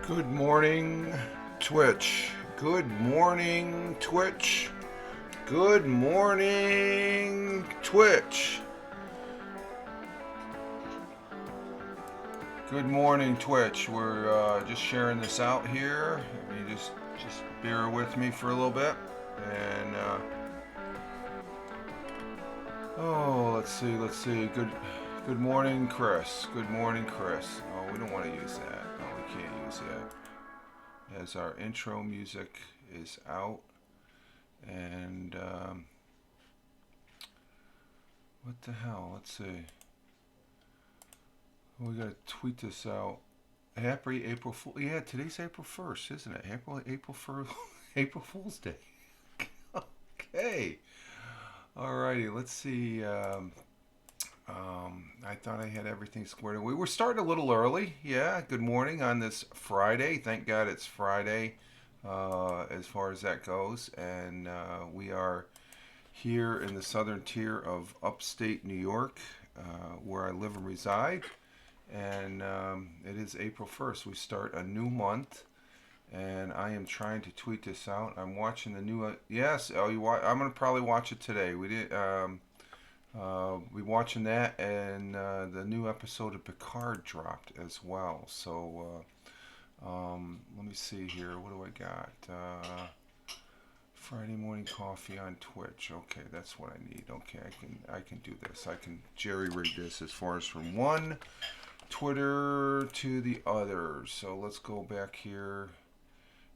Good morning, Twitch. Good morning, Twitch. Good morning, Twitch. Good morning, Twitch. We're just sharing this out here. You just bear with me for a little bit. And let's see. Good morning, Chris. Good morning, Chris. Oh, we don't want to use that. No, we can't use that. As our intro music is out, and what the hell? Let's see. We gotta tweet this out. Happy April Fool. Yeah, today's April 1st, isn't it? April 1st, April Fool's Day. Okay. Alrighty. Let's see. I thought I had everything squared away. We're starting a little early. Yeah. Good morning on this Friday. Thank God it's Friday. As far as that goes, and we are here in the southern tier of upstate New York, where I live and reside. And it is April 1st. We start a new month, and I am trying to tweet this out. I'm watching the new. Yes, oh, I'm gonna probably watch it today. We watching that, and the new episode of Picard dropped as well. So let me see here. What do I got? Friday morning coffee on Twitch. Okay, that's what I need. Okay, I can do this. I can jerry rig this as far as from one Twitter to the other. So let's go back here,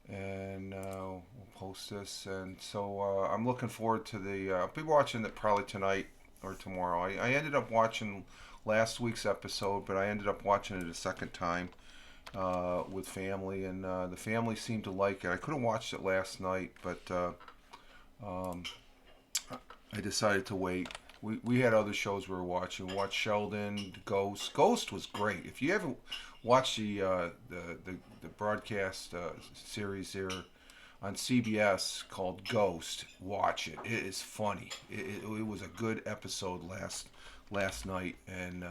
and we'll post this. And so I'm looking forward to the. I'll be watching it probably tonight or tomorrow. I ended up watching last week's episode, but I ended up watching it a second time with family, and the family seemed to like it. I could have watched it last night, but um, I decided to wait. We had other shows we were watching. We watched Sheldon, Ghost. Ghost was great. If you haven't watched the broadcast series there on CBS called Ghost, watch it. It is funny. It was a good episode last night, and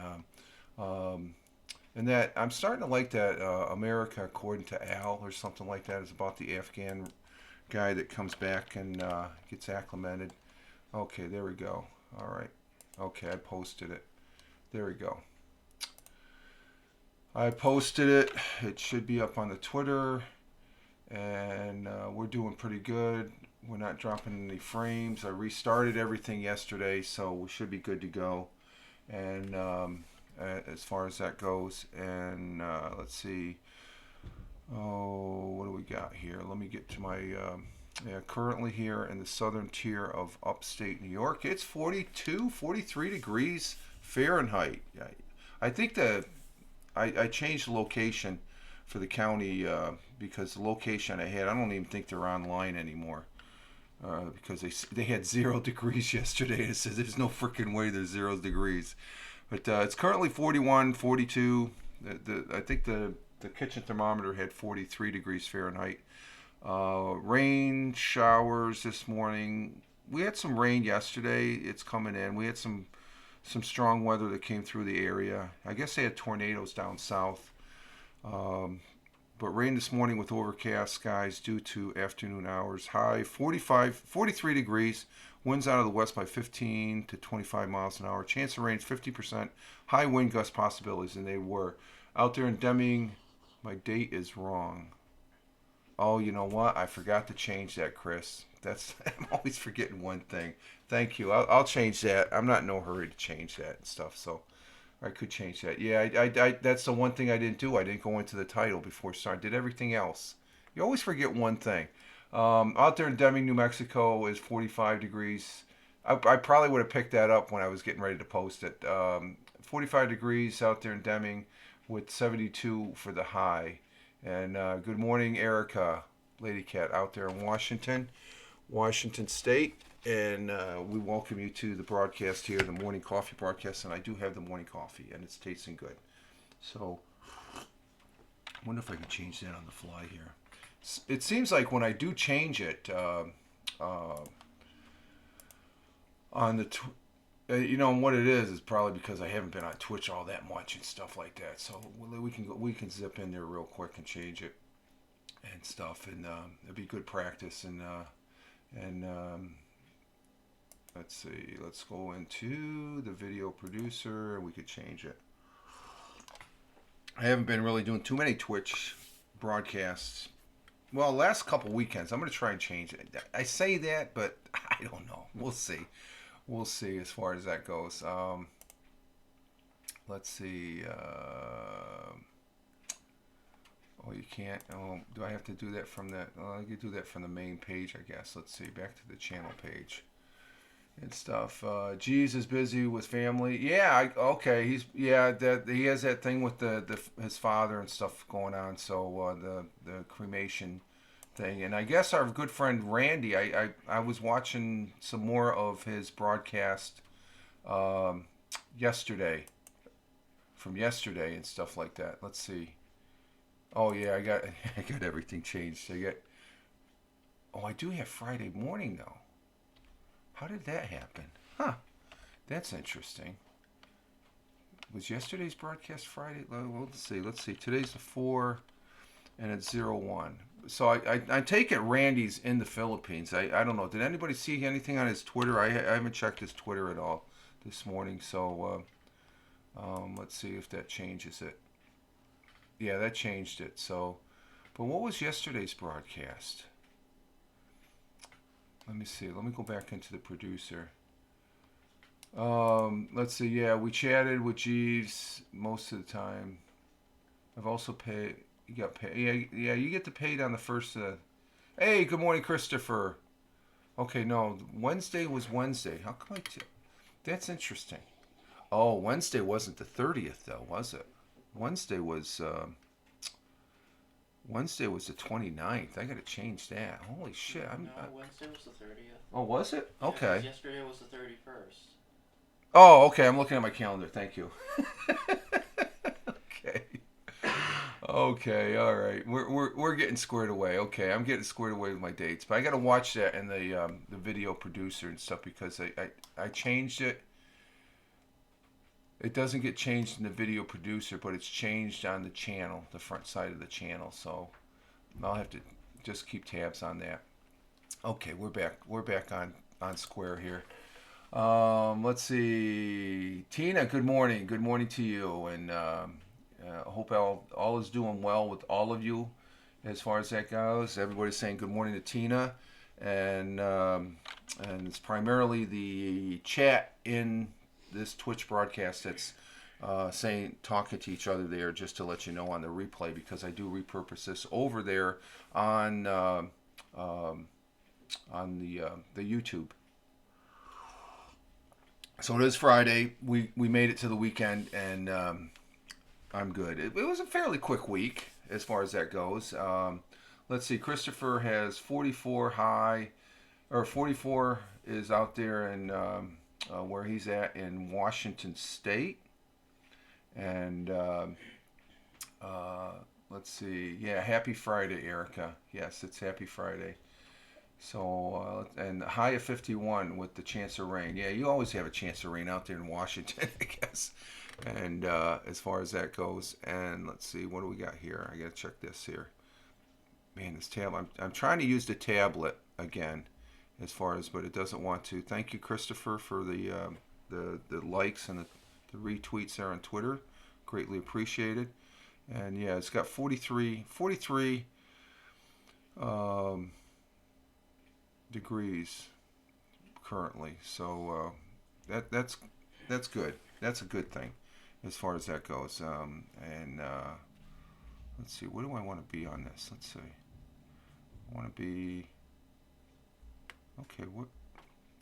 that I'm starting to like that America According to Al or something like that. It's about the Afghan guy that comes back and gets acclimated. Okay, there we go. All right. Okay, I posted it. There we go. I posted it. It should be up on the Twitter, and we're doing pretty good. We're not dropping any frames. I restarted everything yesterday, so we should be good to go. And as far as that goes, and let's see. Oh, what do we got here? Let me get to my. Currently here in the southern tier of upstate New York, it's 42, 43 degrees Fahrenheit. I think I changed the location for the county because the location I had, I don't even think they're online anymore because they had 0 degrees yesterday. It says there's no freaking way there's 0 degrees. But it's currently 41, 42. I think the kitchen thermometer had 43 degrees Fahrenheit. Rain, showers this morning. We had some rain yesterday. It's coming in. We had some strong weather that came through the area. I guess they had tornadoes down south. But rain this morning with overcast skies due to afternoon hours. High 43 degrees. Winds out of the west by 15 to 25 miles an hour. Chance of rain 50%. High wind gust possibilities, and they were. Out there in Deming, my date is wrong. Oh, you know what? I forgot to change that, Chris. I'm always forgetting one thing. Thank you. I'll change that. I'm not in no hurry to change that and stuff, so I could change that. Yeah, I that's the one thing I didn't do. I didn't go into the title before starting. Did everything else. You always forget one thing. Out there in Deming, New Mexico is 45 degrees. I probably would have picked that up when I was getting ready to post it. 45 degrees out there in Deming with 72 for the high. And good morning, Erica, Lady Cat, out there in Washington State. And we welcome you to the broadcast here, the morning coffee broadcast. And I do have the morning coffee, and it's tasting good. So, I wonder if I can change that on the fly here. It seems like when I do change it on the you know what it is probably because I haven't been on Twitch all that much and stuff like that. So we can zip in there real quick and change it. and stuff, and it'd be good practice. And let's see, let's go into the video producer, and we could change it. I haven't been really doing too many Twitch broadcasts. Well, last couple weekends, I'm going to try and change it. I say that, but I don't know. We'll see. We'll see as far as that goes. Let's see. Oh, you can't. Oh, do I have to do that from the? I can do that from the main page, I guess. Let's see. Back to the channel page and stuff. Jeeves is busy with family. Yeah. Okay. That he has that thing with his father and stuff going on. So the cremation thing, and I guess our good friend Randy. I was watching some more of his broadcast yesterday, from yesterday and stuff like that. Let's see. Oh yeah, I got I got everything changed. I do have Friday morning though. How did that happen? Huh. That's interesting. Was yesterday's broadcast Friday? Well, let's see. Let's see. Today's the 4 and it's 01. So I take it Randy's in the Philippines. I don't know. Did anybody see anything on his Twitter? I haven't checked his Twitter at all this morning. So let's see if that changes it. Yeah, that changed it. So, but what was yesterday's broadcast? Let me see. Let me go back into the producer. Let's see. Yeah, we chatted with Jeeves most of the time. I've also paid. You got paid. Yeah. You get to paid on the first. Hey, good morning, Christopher. Okay, no. Wednesday was Wednesday. How come that's interesting. Oh, Wednesday wasn't the 30th though, was it? Wednesday was the 29th. I gotta change that. Holy shit! Wednesday was the 30th. Oh, was it? Yeah, okay. Yesterday was the 31st. Oh, okay. I'm looking at my calendar. Thank you. Okay. Okay. All right. We're getting squared away. Okay, I'm getting squared away with my dates, but I gotta watch that in the video producer and stuff because I changed it. It doesn't get changed in the video producer, but it's changed on the channel, the front side of the channel. So I'll have to just keep tabs on that. Okay, we're back. We're back on square here. Let's see. Tina, good morning. Good morning to you. And I hope all is doing well with all of you as far as that goes. Everybody's saying good morning to Tina. And it's primarily the chat in this Twitch broadcast that's talking to each other there, just to let you know on the replay, because I do repurpose this over there on the YouTube. So it is Friday. We made it to the weekend, and I'm good. It was a fairly quick week as far as that goes. Let's see. Christopher has 44 high, or 44 is out there in where he's at in Washington State. And let's see. Yeah, happy Friday, Erica. Yes, it's happy Friday. So, and high of 51 with the chance of rain. Yeah, you always have a chance of rain out there in Washington, I guess. And as far as that goes. And let's see, what do we got here? I got to check this here. Man, this tab. I'm trying to use the tablet again, as far as, but it doesn't want to. Thank you, Christopher, for the likes and the retweets there on Twitter. Greatly appreciated. And yeah, it's got 43 degrees currently. So that's good. That's a good thing as far as that goes. And let's see, what do I want to be on this? Let's see. I want to be. Okay, what?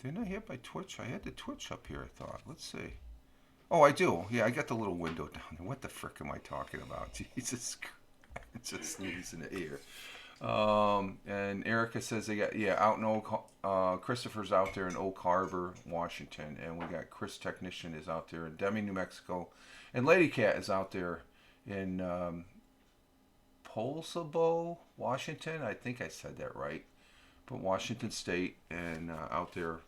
Didn't I have my Twitch? I had the Twitch up here, I thought. Let's see. Oh, I do. Yeah, I got the little window down there. What the frick am I talking about? Jesus Christ. It's just sneezing in the ear. And Erica says they got, out in Christopher's out there in Oak Harbor, Washington. And we got Chris Technician is out there in Deming, New Mexico. And Lady Cat is out there in Polsabo, Washington. I think I said that right. But Washington State, and out there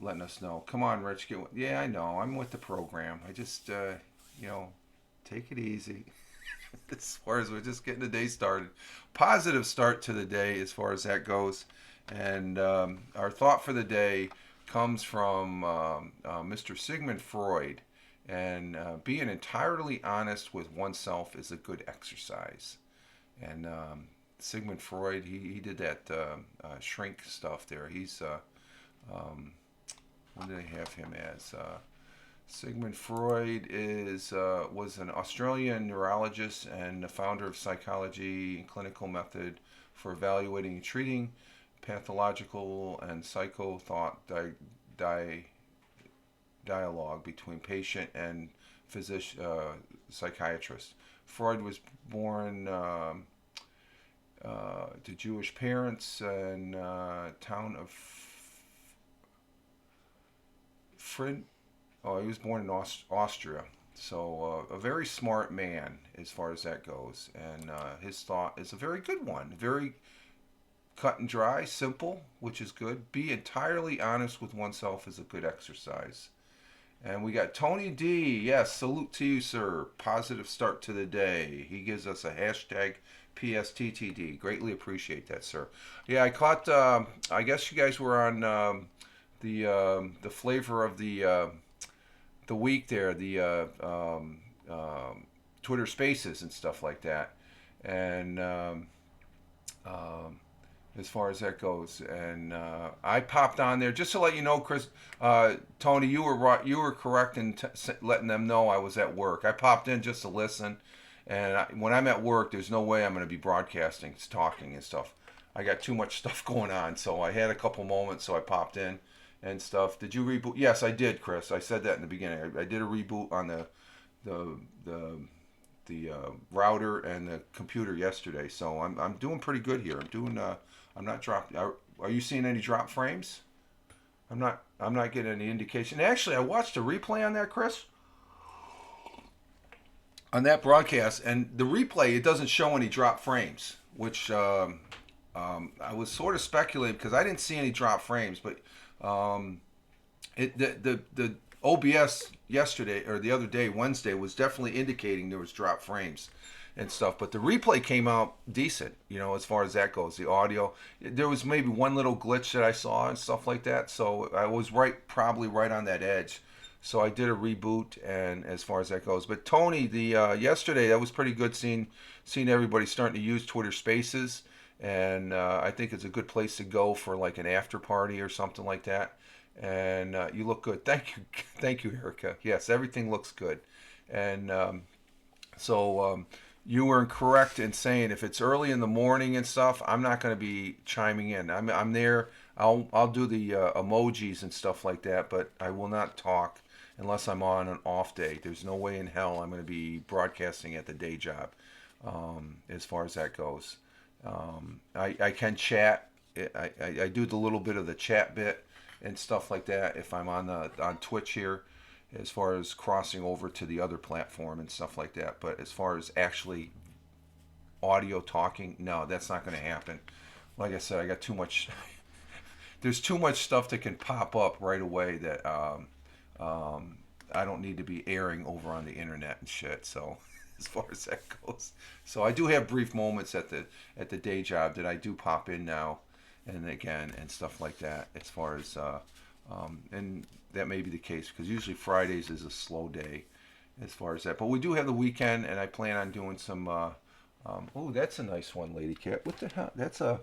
letting us know. Come on, Rich. Yeah, I know. I'm with the program. I just, take it easy. as far as we're just getting the day started. Positive start to the day as far as that goes. And our thought for the day comes from Mr. Sigmund Freud. And being entirely honest with oneself is a good exercise. And Sigmund Freud, he did that shrink stuff there. He's, what did they have him as? Sigmund Freud was an Australian neurologist and the founder of psychology and clinical method for evaluating and treating pathological and psycho thought dialogue between patient and physician psychiatrist. Freud was born to Jewish parents in town of Frid. Oh, he was born in Austria. So a very smart man as far as that goes, and his thought is a very good one. Very cut and dry, simple, which is good. Be entirely honest with oneself is a good exercise. And we got Tony D. Yes, salute to you, sir. Positive start to the day. He gives us a hashtag PSTTD. Greatly appreciate that, sir. Yeah, I caught. I guess you guys were on the flavor of the week there, the Twitter Spaces and stuff like that, and as far as that goes, and I popped on there just to let you know, Chris, Tony, you were right, you were correct in letting them know I was at work. I popped in just to listen, and when I'm at work, there's no way I'm going to be broadcasting, talking and stuff. I got too much stuff going on, so I had a couple moments, so I popped in and stuff. Did you reboot? Yes, I did, Chris. I said that in the beginning. I did a reboot on the router and the computer yesterday, so I'm doing pretty good here. I'm not dropping. Are you seeing any drop frames? I'm not getting any indication. Actually, I watched a replay on that, Chris, on that broadcast, and the replay, it doesn't show any drop frames, which I was sort of speculating because I didn't see any drop frames, but the OBS yesterday or the other day, Wednesday, was definitely indicating there was drop frames and stuff. But the replay came out decent, as far as that goes. The audio, there was maybe one little glitch that I saw and stuff like that. So I was probably right on that edge. So I did a reboot, and as far as that goes. But Tony, the yesterday, that was pretty good seeing everybody starting to use Twitter Spaces. And I think it's a good place to go for like an after party or something like that. And you look good. Thank you, Erica. Yes, everything looks good. And so you were incorrect in saying if it's early in the morning and stuff, I'm not going to be chiming in. I'm there. I'll do the emojis and stuff like that, but I will not talk unless I'm on an off day. There's no way in hell I'm going to be broadcasting at the day job, as far as that goes. I can chat. I do the little bit of the chat bit and stuff like that if I'm on Twitch here, as far as crossing over to the other platform and stuff like that. But as far as actually audio talking, no, that's not going to happen. Like I said, I got too much. There's too much stuff that can pop up right away that I don't need to be airing over on the internet and shit. So as far as that goes, so I do have brief moments at the day job that I do pop in now and again and stuff like that. As far as and that may be the case because usually Fridays is a slow day as far as that. But we do have the weekend, and I plan on doing some. Oh, that's a nice one, Lady Cat. What the hell? That's a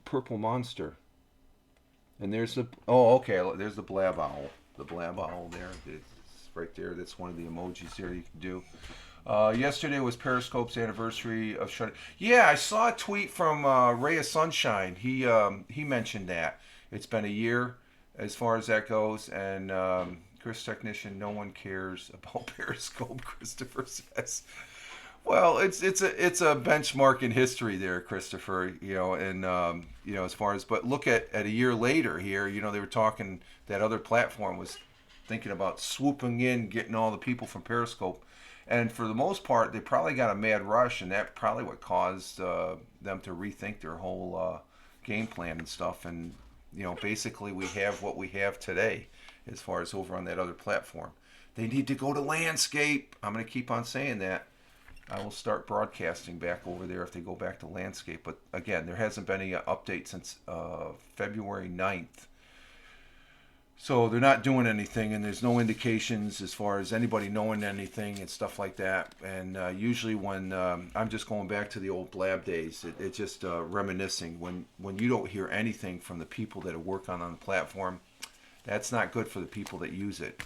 purple monster. And there's the there's the blab owl. The blab owl there. It's right there. That's one of the emojis there you can do. Yesterday was Periscope's anniversary of shutting. Yeah, I saw a tweet from Ray of Sunshine. He mentioned that it's been a year as far as that goes, and Chris Technician, no one cares about Periscope. Christopher says. Well, it's a benchmark in history there, Christopher. And as far as, but look at a year later here. They were talking, that other platform was thinking about swooping in, getting all the people from Periscope, and for the most part, they probably got a mad rush, and that probably what caused them to rethink their whole game plan and stuff. And basically, we have what we have today as far as over on that other platform. They need to go to landscape. I'm going to keep on saying that. I will start broadcasting back over there if they go back to landscape. But again, there hasn't been any update since February 9th. So they're not doing anything, and there's no indications as far as anybody knowing anything and stuff like that. And usually when I'm just going back to the old Blab days, it's just reminiscing. When you don't hear anything from the people that are working on the platform, that's not good for the people that use it.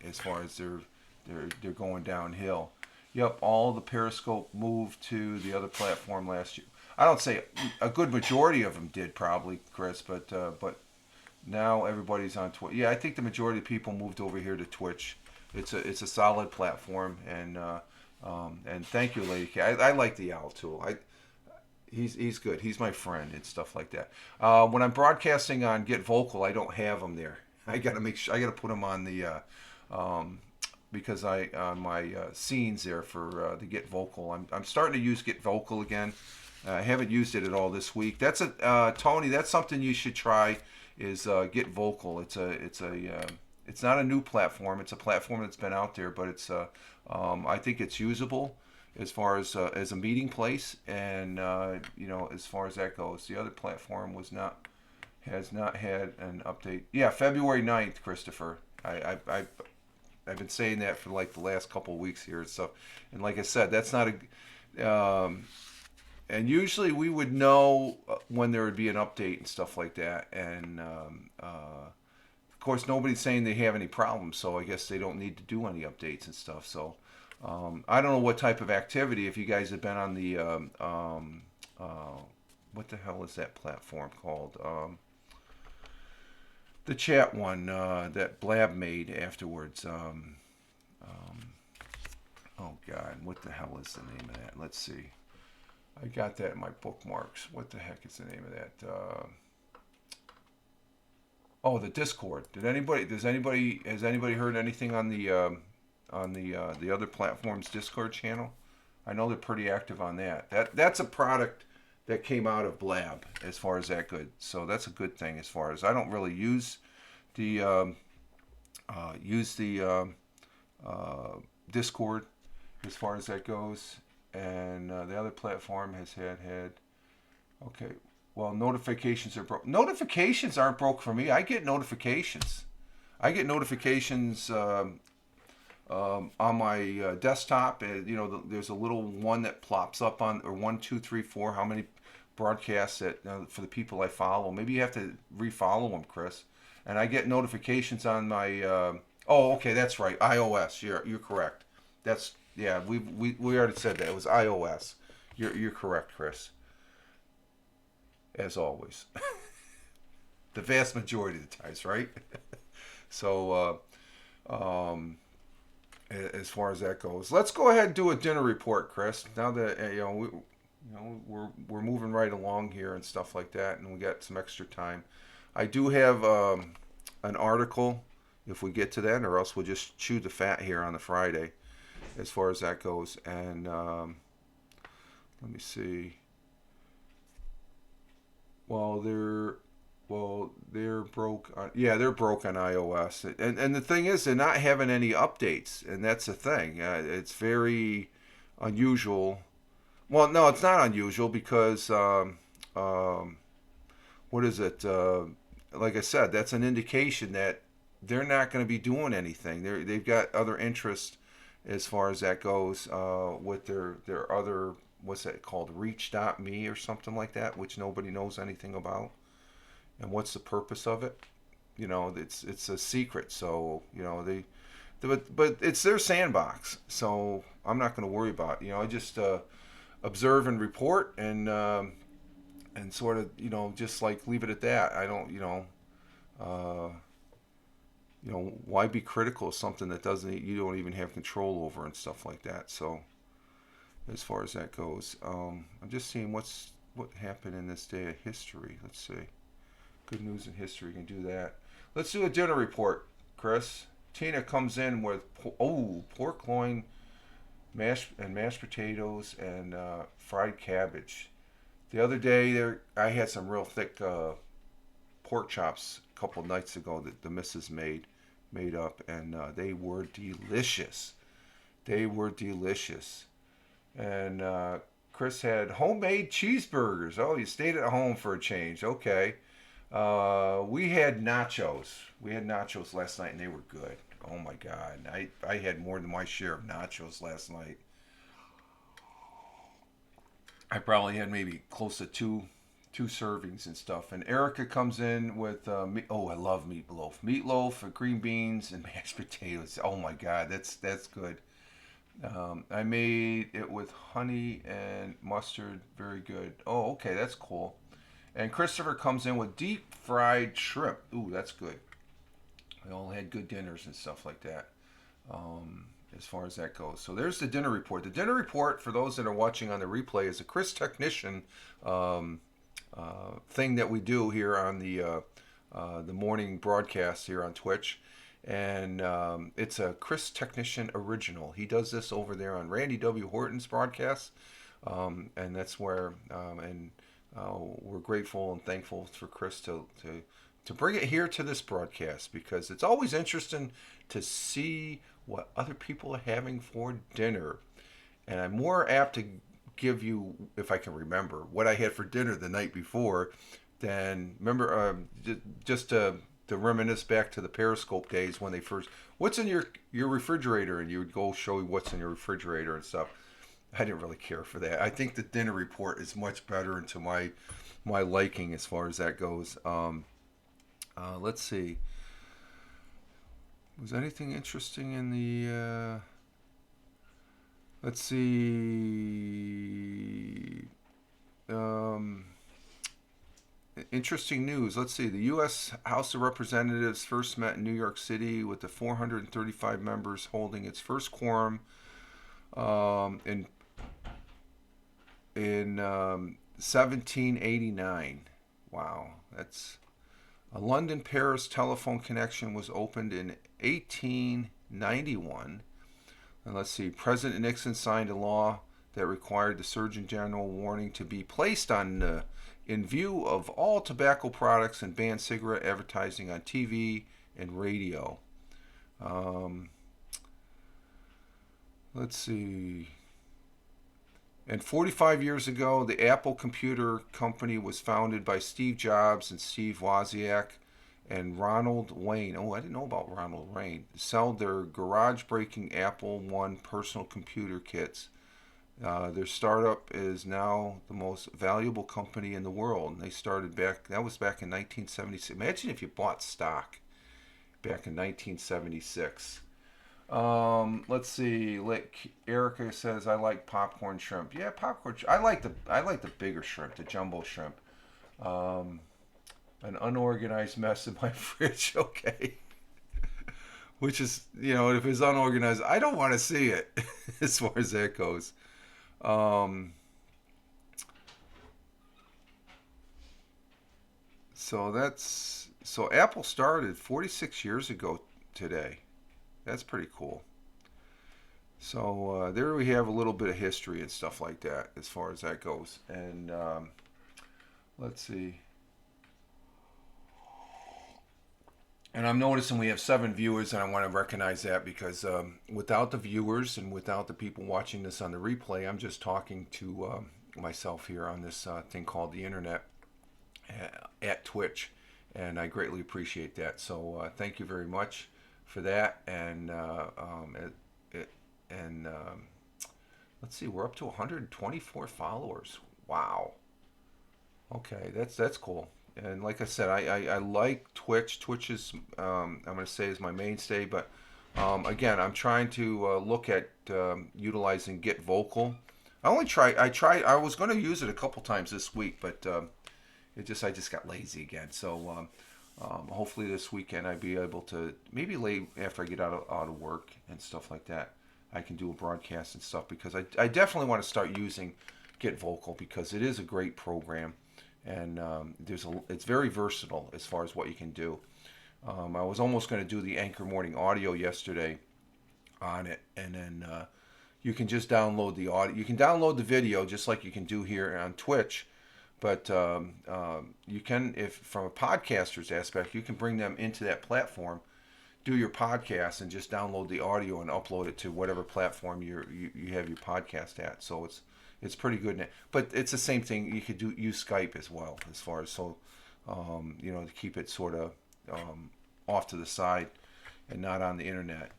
As far as they're going downhill. Yep, all the Periscope moved to the other platform last year. I don't say a good majority of them did probably, Chris, but now everybody's on Twitch. Yeah, I think the majority of people moved over here to Twitch. It's a solid platform, and thank you, Lady K. I like the Owl tool. He's good. He's my friend and stuff like that. When I'm broadcasting on Get Vocal, I don't have him there. I gotta make sure. I gotta put him on the because I on my scenes there for the Get Vocal. I'm starting to use Get Vocal again. I haven't used it at all this week. That's Tony. That's something you should try. Is Get Vocal. It's not a new platform. It's a platform that's been out there, but I think it's usable as far as a meeting place, and as far as that goes. The other platform has not had an update. Yeah, February 9th, Christopher. I've been saying that for like the last couple of weeks here. So, and like I said, that's not a. And usually we would know when there would be an update and stuff like that. And of course, nobody's saying they have any problems, so I guess they don't need to do any updates and stuff. So I don't know what type of activity. If you guys have been on the what the hell is that platform called? The chat one that Blab made afterwards. Oh God, what the hell is the name of that? Let's see. I got that in my bookmarks. What the heck is the name of that? The Discord. Has anybody heard anything on the other platform's Discord channel? I know they're pretty active on that. That's a product that came out of Blab as far as that good. So that's a good thing as far as I don't really use the Discord as far as that goes. And the other platform has had okay. Well, notifications are broke. Notifications aren't broke for me. I get notifications. On my desktop. There's a little one that plops up on, or 1, 2, 3, 4. How many broadcasts that for the people I follow? Maybe you have to refollow them, Chris. And I get notifications on my. Okay, that's right. iOS. You're correct. Yeah, we already said that. It was iOS. You're correct, Chris. As always. The vast majority of the times, right? So, as far as that goes, let's go ahead and do a dinner report, Chris. Now that we're moving right along here and stuff like that, and we got some extra time. I do have an article if we get to that, or else we'll just chew the fat here on the Friday. As far as that goes, and let me see. They're broke. They're broke on iOS, and the thing is, they're not having any updates, and that's the thing. It's very unusual. Well, no, it's not unusual because what is it? Like I said, that's an indication that they're not going to be doing anything. They've got other interests as far as that goes with their other, what's that called, Reach.me or something like that, which nobody knows anything about. And what's the purpose of it? It's a secret. So but it's their sandbox. So I'm not going to worry about it. I just observe and report and sort of just like leave it at that. I don't why be critical of something that you don't even have control over and stuff like that. So as far as that goes, I'm just seeing what happened in this day of history. Let's see. Good news in history. You can do that. Let's do a dinner report, Chris. Tina comes in with pork loin, mashed potatoes, and fried cabbage. The other day I had some real thick pork chops a couple nights ago that the missus made, made up, and they were delicious. They were delicious. And Chris had homemade cheeseburgers. Oh, you stayed at home for a change. Okay. We had nachos. We had nachos last night, and they were good. Oh my God, I had more than my share of nachos last night. I probably had maybe close to two servings and stuff. And Erica comes in with oh, I love meatloaf and green beans and mashed potatoes. Oh my God, that's good. I made it with honey and mustard. Very good. Oh, okay, that's cool. And Christopher comes in with deep fried shrimp. Ooh, that's good. We all had good dinners and stuff like that. As far as that goes. So there's the dinner report. The dinner report, for those that are watching on the replay, is a Chris Technician um, thing that we do here on the morning broadcast here on Twitch. And it's a Chris Technician original. He does this over there on Randy W. Horton's broadcast. And that's where, and we're grateful and thankful for Chris to bring it here to this broadcast, because it's always interesting to see what other people are having for dinner. And I'm more apt to give you, if I can remember, what I had for dinner the night before than remember, just to reminisce back to the Periscope days when they first, what's in your refrigerator? And you would go show you what's in your refrigerator and stuff. I didn't really care for that. I think the dinner report is much better into my liking as far as that goes. Let's see. Was anything interesting in the? Let's see. Interesting news. Let's see. The U.S. House of Representatives first met in New York City with the 435 members holding its first quorum in 1789. Wow, that's a London-Paris telephone connection was opened in 1891. And let's see, President Nixon signed a law that required the Surgeon General warning to be placed on in view of all tobacco products and banned cigarette advertising on TV and radio. Let's see. And 45 years ago, the Apple Computer Company was founded by Steve Jobs and Steve Wozniak and Ronald Wayne. Oh, I didn't know about Ronald Wayne. Sell their garage-breaking Apple I personal computer kits. Their startup is now the most valuable company in the world. And they started that was back in 1976. Imagine if you bought stock back in 1976. Let's see. Like Erica says, I like popcorn shrimp. Yeah, popcorn. I like the bigger shrimp, the jumbo shrimp. An unorganized mess in my fridge. Okay, which is, if it's unorganized, I don't want to see it. As far as that goes. So Apple started 46 years ago today. That's pretty cool. So there we have a little bit of history and stuff like that as far as that goes. And let's see. And I'm noticing we have 7 viewers, and I want to recognize that because without the viewers and without the people watching this on the replay, I'm just talking to myself here on this thing called the internet at Twitch, and I greatly appreciate that. So thank you very much for that. And let's see, we're up to 124 followers. Wow. Okay, that's cool. And like I said, I like Twitch. Twitch is I'm going to say is my mainstay, but again, I'm trying to look at utilizing Get Vocal. I was going to use it a couple times this week, but I just got lazy again. So hopefully this weekend I'd be able to, maybe late after I get out of work and stuff like that, I can do a broadcast and stuff, because I definitely want to start using Get Vocal, because it is a great program. And it's very versatile as far as what you can do. I was almost going to do the Anchor Morning Audio yesterday on it, and then you can just download the audio. You can download the video just like you can do here on Twitch, but you can, if from a podcaster's aspect, you can bring them into that platform do your podcast and just download the audio and upload it to whatever platform you have your podcast at. So it's pretty good. But it's the same thing. You could use Skype as well, as far as to keep it sort of off to the side and not on the internet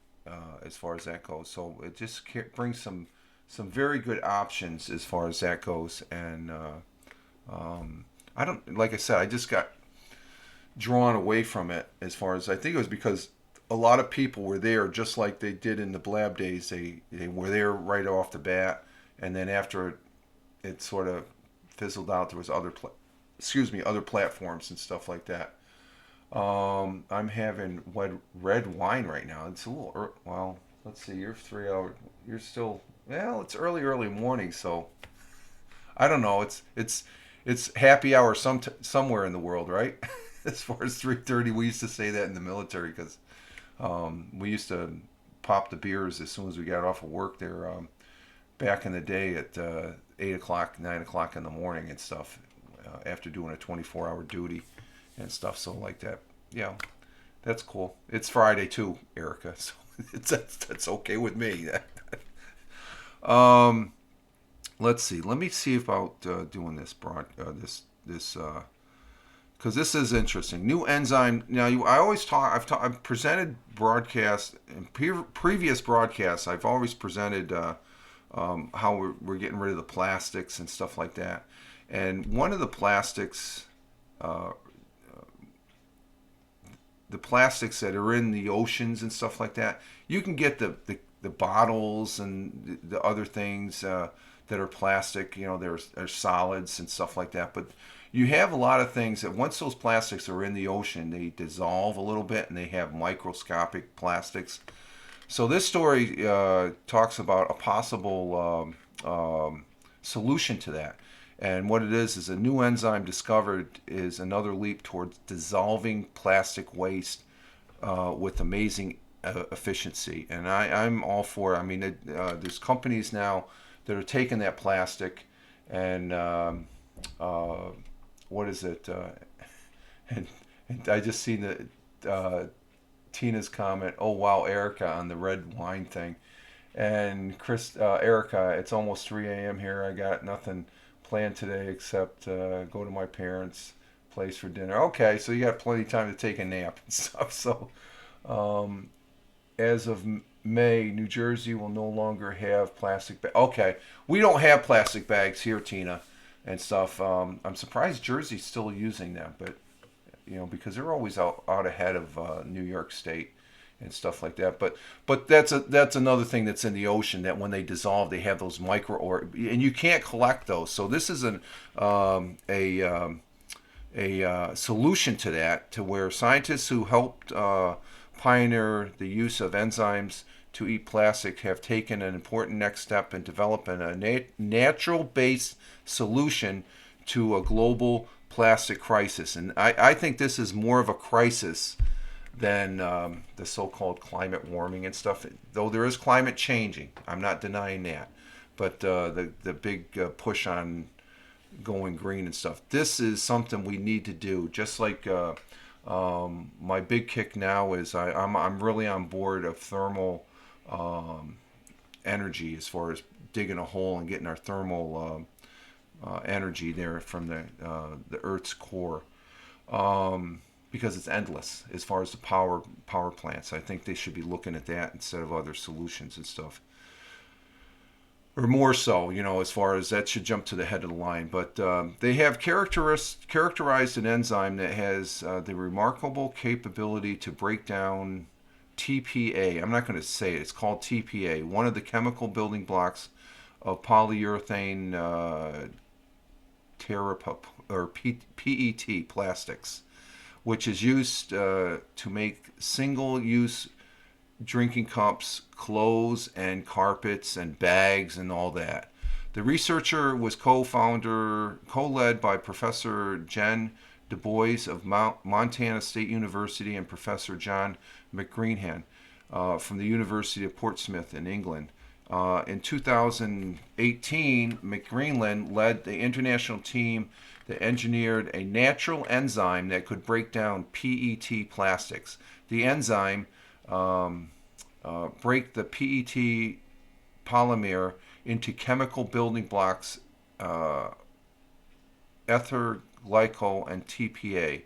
as far as that goes. So it just brings some very good options as far as that goes. And I don't, like I said, I just got drawn away from it as far as, I think it was because a lot of people were there just like they did in the Blab days. They were there right off the bat, and then after it sort of fizzled out, there was other platforms and stuff like that. I'm having red wine right now. It's a little well. Let's see. You're 3 hours. You're still, well. It's early morning, so I don't know. It's happy hour somewhere in the world, right? As far as 3:30, we used to say that in the military because we used to pop the beers as soon as we got off of work there back in the day at 8 o'clock, 9 o'clock in the morning and stuff after doing a 24-hour duty and stuff. So like that, yeah, that's cool. It's Friday too, Erica, so that's okay with me. Let's see. Let me see about doing this because this is interesting. New enzyme. Now, I've presented broadcasts in previous broadcasts. I've always presented how we're getting rid of the plastics and stuff like that. And one of the plastics that are in the oceans and stuff like that, you can get the bottles and the other things that are plastic. There's solids and stuff like that. But you have a lot of things that once those plastics are in the ocean, they dissolve a little bit and they have microscopic plastics. So this story talks about a possible solution to that. And what it is a new enzyme discovered is another leap towards dissolving plastic waste with amazing efficiency. And I'm all for it. I mean, there's companies now that are taking that plastic and what is it? And I just seen Tina's comment, "Oh wow, Erica," on the red wine thing. And Erica, it's almost 3 a.m. here. I got nothing planned today except go to my parents' place for dinner. Okay, so you got plenty of time to take a nap and stuff. So as of May, New Jersey will no longer have plastic bags. Okay, we don't have plastic bags here, Tina, and stuff. I'm surprised Jersey's still using them, but because they're always out ahead of New York State and stuff like that. But that's another thing that's in the ocean, that when they dissolve, they have those and you can't collect those. So this is a solution to that, to where scientists who helped pioneer the use of enzymes to eat plastic have taken an important next step in developing a natural-based solution to a global plastic crisis. And I think this is more of a crisis than the so-called climate warming and stuff. Though there is climate changing, I'm not denying that. But the big push on going green and stuff, this is something we need to do. Just like my big kick now is I'm really on board of thermal energy, as far as digging a hole and getting our thermal energy there from the Earth's core, because it's endless as far as the power plants. I think they should be looking at that instead of other solutions and stuff, or more so, as far as that should jump to the head of the line. But they have characterized an enzyme that has the remarkable capability to break down TPA. I'm not going to say it. It's called TPA, one of the chemical building blocks of polyurethane PET plastics, which is used to make single-use drinking cups, clothes, and carpets, and bags, and all that. The researcher was co-led by Professor Jen Du Bois of Montana State University and Professor John McGreenhan from the University of Portsmouth in England. In 2018, McGreenland led the international team that engineered a natural enzyme that could break down PET plastics. The enzyme break the PET polymer into chemical building blocks, ether glycol and TPA.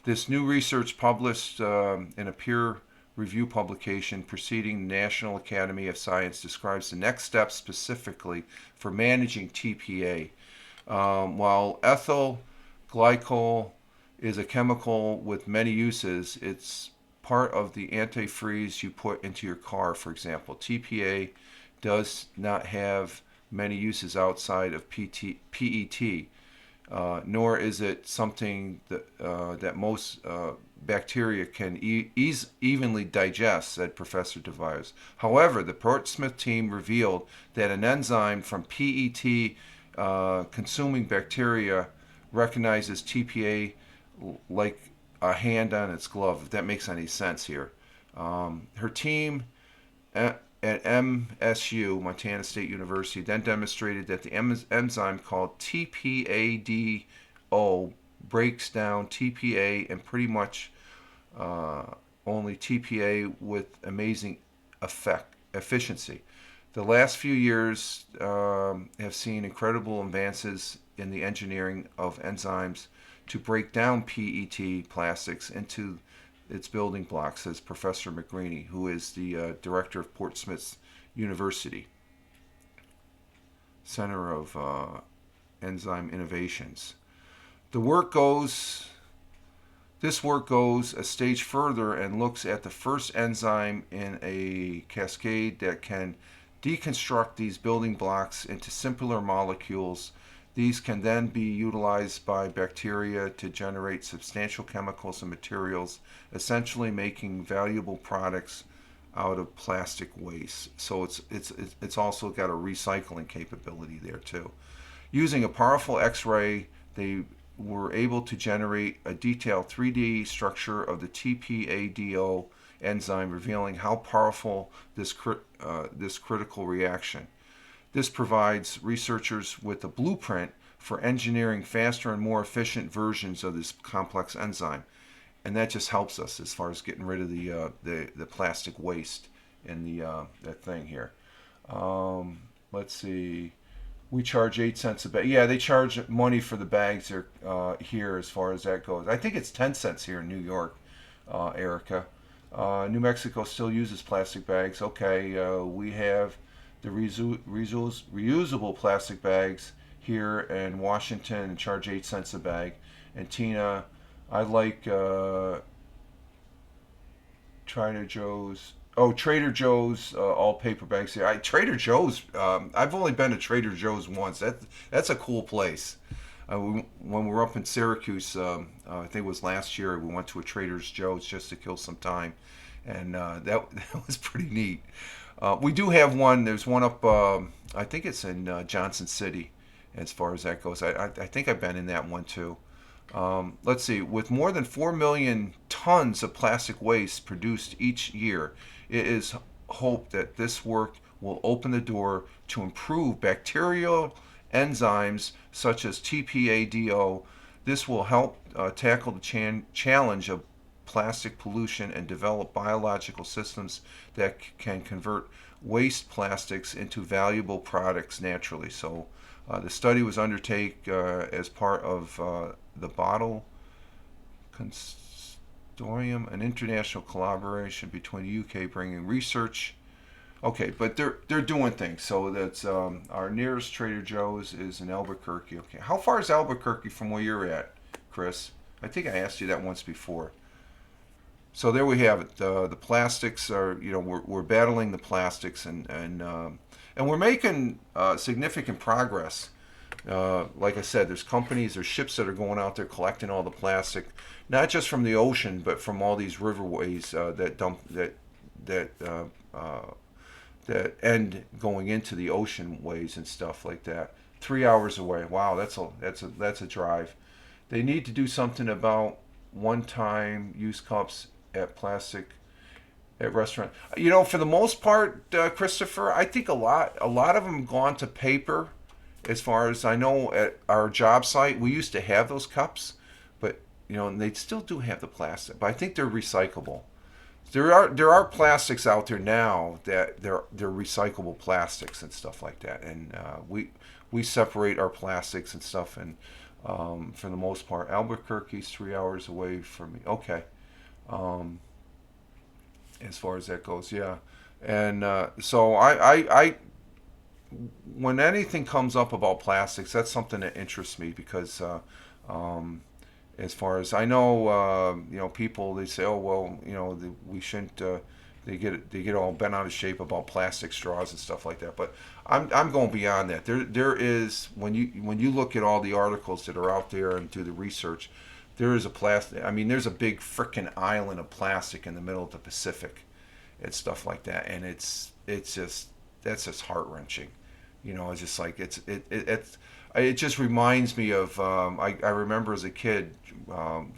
This new research published in a peer review publication preceding the National Academy of Science describes the next steps specifically for managing TPA. While ethyl glycol is a chemical with many uses, it's part of the antifreeze you put into your car, for example. TPA does not have many uses outside of PET, nor is it something that most bacteria can evenly digest, said Professor DeVries. However, the Portsmouth team revealed that an enzyme from PET consuming bacteria recognizes TPA like a hand on its glove, if that makes any sense here. Her team at MSU, Montana State University, then demonstrated that the enzyme called TPADO breaks down TPA and pretty much only TPA with amazing efficiency. The last few years have seen incredible advances in the engineering of enzymes to break down PET plastics into its building blocks, says Professor McGreeny, who is the director of Portsmouth University Center of Enzyme Innovations. This work goes a stage further and looks at the first enzyme in a cascade that can deconstruct these building blocks into simpler molecules. These can then be utilized by bacteria to generate substantial chemicals and materials, essentially making valuable products out of plastic waste. So it's also got a recycling capability there too. Using a powerful X-ray, they were able to generate a detailed 3D structure of the TPADO enzyme, revealing how powerful this critical reaction. This provides researchers with a blueprint for engineering faster and more efficient versions of this complex enzyme, and that just helps us as far as getting rid of the plastic waste in that thing here. Let's see. We charge 8 cents a bag. Yeah, they charge money for the bags here as far as that goes. I think it's 10 cents here in New York, Erica. New Mexico still uses plastic bags. Okay, we have the reusable plastic bags here in Washington and charge 8 cents a bag. And Tina, I like Trader Joe's. Oh, Trader Joe's all paper bags here. Trader Joe's. I've only been to Trader Joe's once. That's a cool place. When we were up in Syracuse, I think it was last year, we went to a Trader Joe's just to kill some time, and that was pretty neat. We do have one. There's one up. I think it's in Johnson City, as far as that goes. I think I've been in that one too. Let's see. With more than 4 million tons of plastic waste produced each year, it is hoped that this work will open the door to improve bacterial enzymes such as TPADO. This will help tackle the challenge of plastic pollution and develop biological systems that can convert waste plastics into valuable products naturally. So the study was undertaken as part of the Bottle Consortium, an international collaboration between the UK bringing research. Okay, but they're doing things. So that's our nearest Trader Joe's is in Albuquerque. Okay, how far is Albuquerque from where you're at, Chris? I think I asked you that once before. So there we have it. The plastics are, we're battling the plastics, and we're making significant progress. Like I said, there's companies, there's ships that are going out there collecting all the plastic, not just from the ocean, but from all these riverways that dump that end going into the ocean ways and stuff like that. 3 hours away. Wow, that's a drive. They need to do something about one-time use cups at restaurant. For the most part, Christopher, I think a lot of them gone to paper. As far as I know, at our job site, we used to have those cups, but and they still do have the plastic. But I think they're recyclable. There are plastics out there now that they're recyclable plastics and stuff like that, and we separate our plastics and stuff, and for the most part, Albuquerque's 3 hours away from me. Okay, um, as far as that goes, yeah, and so I when anything comes up about plastics, that's something that interests me because um, as far as I know, people they say, oh well, we shouldn't. They get all bent out of shape about plastic straws and stuff like that. But I'm going beyond that. There is when you look at all the articles that are out there and do the research, there is a plastic. I mean, there's a big frickin' island of plastic in the middle of the Pacific and stuff like that, and it's just that's just heart wrenching. It's just like it just reminds me of I remember as a kid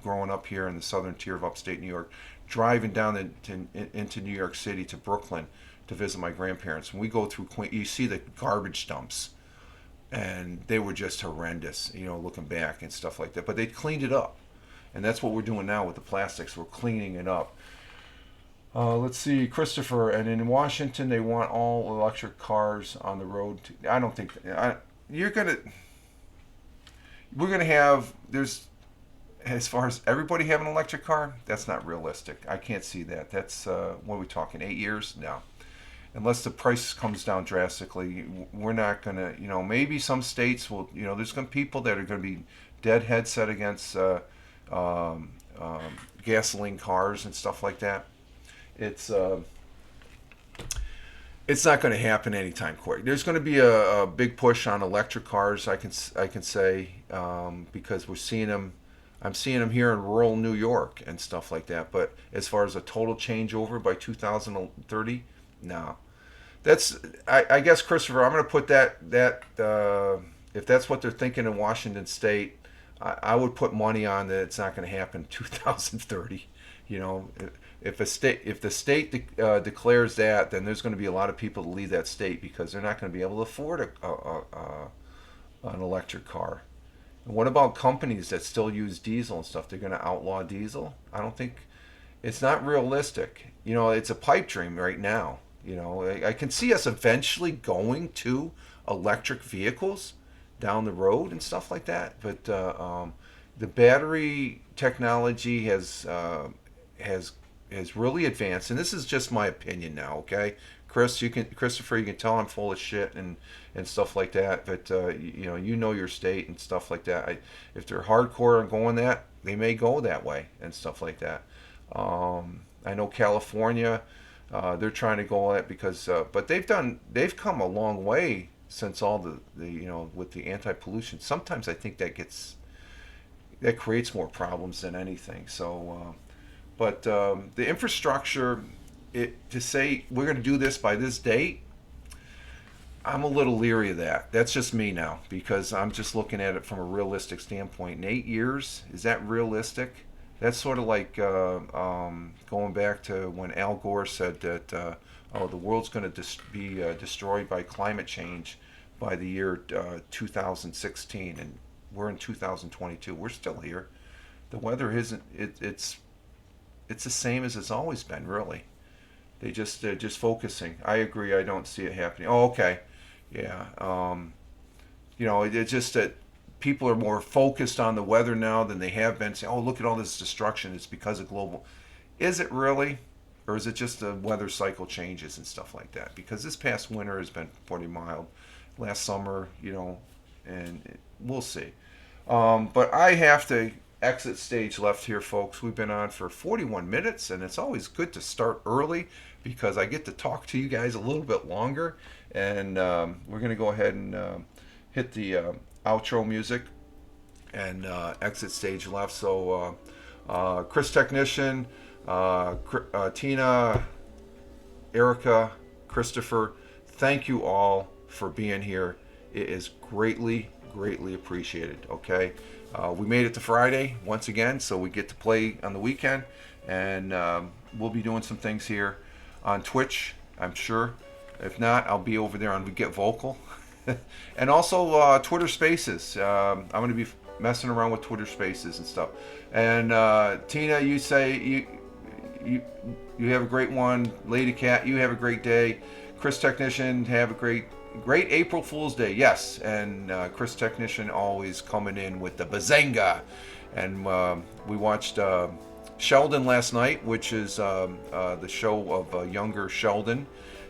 growing up here in the southern tier of upstate New York, driving down into New York City to Brooklyn to visit my grandparents. When we go through you see the garbage dumps, and they were just horrendous, looking back and stuff like that. But they cleaned it up, and that's what we're doing now with the plastics. We're cleaning it up. Let's see, Christopher. And in Washington, they want all electric cars on the road. I don't think you're gonna. We're gonna have there's as far as everybody having an electric car. That's not realistic. I can't see that. That's what are we talking? 8 years? No. Unless the price comes down drastically, we're not gonna. Maybe some states will. There's gonna be people that are gonna be dead set against gasoline cars and stuff like that. It's it's not going to happen anytime quick. There's going to be a big push on electric cars. I can say because we're seeing them. I'm seeing them here in rural New York and stuff like that. But as far as a total changeover by 2030, no. That's I guess Christopher. I'm going to put that if that's what they're thinking in Washington State, I would put money on that it's not going to happen in 2030. You know, if the state declares that, then there's going to be a lot of people to leave that state because they're not going to be able to afford an electric car. And what about companies that still use diesel and stuff? They're going to outlaw diesel? I don't think it's not realistic. It's a pipe dream right now. I can see us eventually going to electric vehicles down the road and stuff like that. But the battery technology has really advanced, and this is just my opinion now. Okay, Christopher, you can tell I'm full of shit and stuff like that. But you know your state and stuff like that. If they're hardcore on going that, they may go that way and stuff like that. I know California, they're trying to go on it because, but they've come a long way since all the with the anti-pollution. Sometimes I think that creates more problems than anything. So. But the infrastructure, to say we're going to do this by this date, I'm a little leery of that. That's just me now because I'm just looking at it from a realistic standpoint. In 8 years, is that realistic? That's sort of like going back to when Al Gore said that the world's going to be destroyed by climate change by the year 2016, and we're in 2022. We're still here. The weather isn't. It's the same as it's always been, really. They're just focusing. I agree. I don't see it happening. Oh, okay, yeah. It's just that people are more focused on the weather now than they have been. Saying, "Oh, look at all this destruction. It's because of global." Is it really, or is it just the weather cycle changes and stuff like that? Because this past winter has been pretty mild. Last summer, and we'll see. But I have to exit stage left here, folks. We've been on for 41 minutes, and it's always good to start early because I get to talk to you guys a little bit longer. And we're going to go ahead and hit the outro music and exit stage left. So, Chris Technician, Tina, Erica, Christopher, thank you all for being here. It is greatly, greatly appreciated. Okay. We made it to Friday once again, so we get to play on the weekend, and we'll be doing some things here on Twitch, I'm sure. If not, I'll be over there on We Get Vocal, and also Twitter Spaces. I'm going to be messing around with Twitter Spaces and stuff. And Tina, you say you have a great one. Lady Cat, you have a great day. Chris Technician, have a great April Fool's Day. Yes, and Chris Technician always coming in with the bazanga. And we watched Sheldon last night, which is the show of younger Sheldon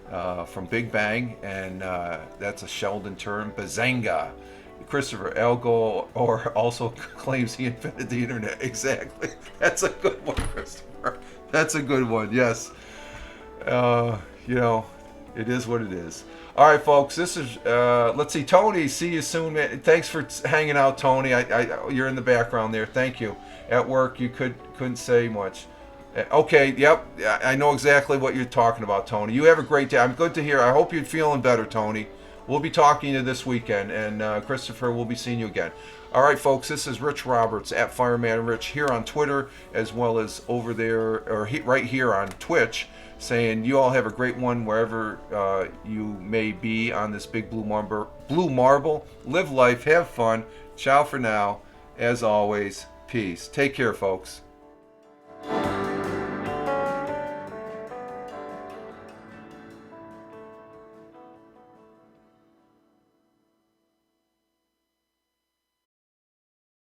from Big Bang, and that's a Sheldon term, bazanga. Christopher Elgo or also claims he invented the internet. Exactly. That's a good one, Christopher. That's a good one. Yes. You know, it is what it is. All right, folks. This is let's see, Tony. See you soon, man. Thanks for hanging out, Tony. You're in the background there. Thank you. At work, you couldn't say much. Okay. Yep. I know exactly what you're talking about, Tony. You have a great day. I'm good to hear. I hope you're feeling better, Tony. We'll be talking to you this weekend, and Christopher, we'll be seeing you again. All right, folks, this is Rich Roberts at Fireman Rich here on Twitter, as well as over there, or right here on Twitch, saying you all have a great one wherever you may be on this big blue marble. Live life, have fun. Ciao for now. As always, peace. Take care, folks.